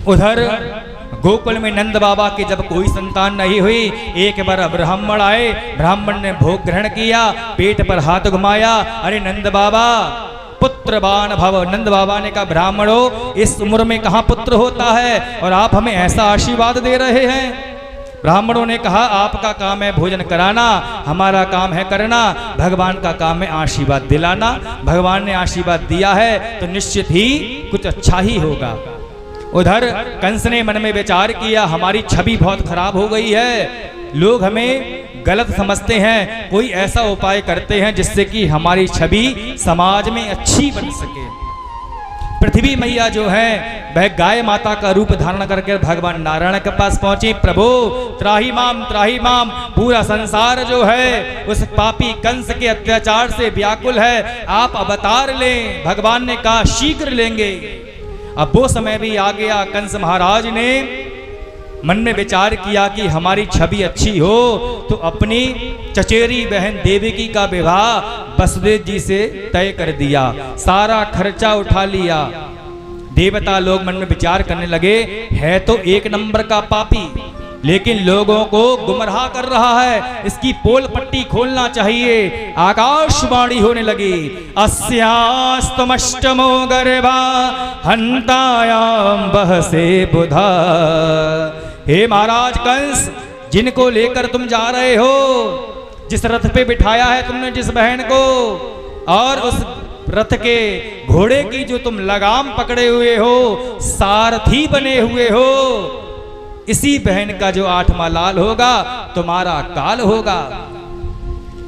उधर गोकुल में नंद बाबा की जब कोई संतान नहीं हुई, एक बार ब्राह्मण आए। ब्राह्मण ने भोग ग्रहण किया, पेट पर हाथ घुमाया, अरे नंद बाबा पुत्रवान भव। नंद बाबा ने कहा, ब्राह्मणों इस उम्र में कहाँ पुत्र होता है और आप हमें ऐसा आशीर्वाद दे रहे हैं। ब्राह्मणों ने कहा, आपका काम है भोजन कराना, हमारा काम है करना, भगवान का काम है आशीर्वाद दिलाना। भगवान ने आशीर्वाद दिया है तो निश्चित ही कुछ अच्छा ही होगा। उधर कंस ने मन में विचार किया, हमारी छवि बहुत खराब हो गई है, लोग हमें गलत समझते हैं, कोई ऐसा उपाय करते हैं जिससे कि हमारी छवि समाज में अच्छी बन सके। पृथ्वी मैया जो है वह गाय माता का रूप धारण करके भगवान नारायण के पास पहुंची। प्रभु त्राही माम, पूरा संसार जो है उस पापी कंस के अत्याचार से व्याकुल है, आप अवतार लें। भगवान ने कहा, शीघ्र लेंगे। अब वो समय भी आ गया। कंस महाराज ने मन में विचार किया कि हमारी छवि अच्छी हो तो अपनी चचेरी बहन देवकी का विवाह वसुदेव जी से तय कर दिया, सारा खर्चा उठा लिया। देवता लोग मन में विचार करने लगे, है तो एक नंबर का पापी, लेकिन लोगों को गुमराह कर रहा है, इसकी पोल पट्टी खोलना चाहिए। आकाशवाणी होने लगी, अस्यास्तमष्टमो गर्भा हंतायाम बहसे बुधा। हे महाराज कंस, जिनको लेकर तुम जा रहे हो, जिस रथ पे बिठाया है तुमने जिस बहन को, और उस रथ के घोड़े की जो तुम लगाम पकड़े हुए हो, सारथी बने हुए हो, इसी बहन का जो 8वां लाल होगा तुम्हारा काल होगा।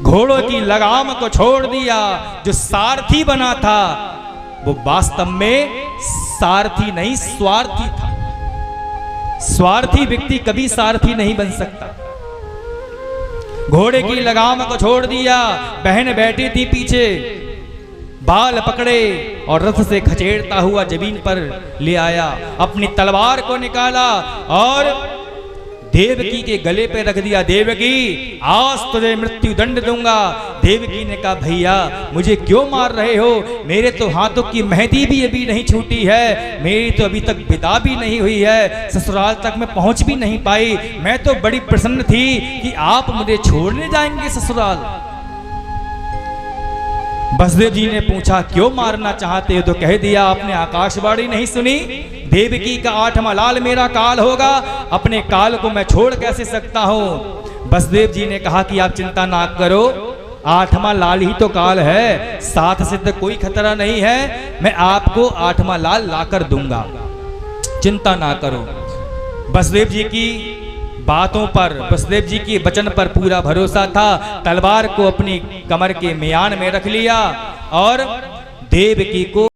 घोड़ों की लगाम को छोड़ दिया, जो सारथी बना था वो वास्तव में सारथी नहीं स्वार्थी था। स्वार्थी व्यक्ति कभी सारथी नहीं बन सकता। घोड़े की लगाम को छोड़ दिया, बहन बैठी थी पीछे, बाल पकड़े और रथ से खचेड़ता हुआ जमीन पर ले आया, अपनी तलवार को निकाला और देवकी के गले पे रख दिया। देवकी आज तुझे मृत्यु दंड दूंगा। देवकी ने कहा, भैया मुझे क्यों मार रहे हो, मेरे तो हाथों की मेहंदी भी अभी नहीं छूटी है, मेरी तो अभी तक विदा भी नहीं हुई है, ससुराल तक मैं पहुंच भी नहीं पाई। मैं तो बड़ी प्रसन्न थी कि आप मुझे छोड़ने जाएंगे ससुराल। वसुदेव जी ने पूछा, क्यों मारना चाहते हो? तो कह दिया, आपने आकाशवाणी नहीं सुनी, देवकी का 8वां लाल मेरा काल होगा, अपने काल को मैं छोड़ कैसे सकता हूं। वसुदेव जी ने कहा कि आप चिंता ना करो, 8वां लाल ही तो काल है, 7 से तो कोई खतरा नहीं है, मैं आपको 8वां लाल लाकर दूंगा, चिंता ना करो। वसुदेव जी की बातों पर, वसुदेव जी के वचन पर पूरा भरोसा था। तलवार को अपनी कमर के म्यान में रख लिया और देवकी को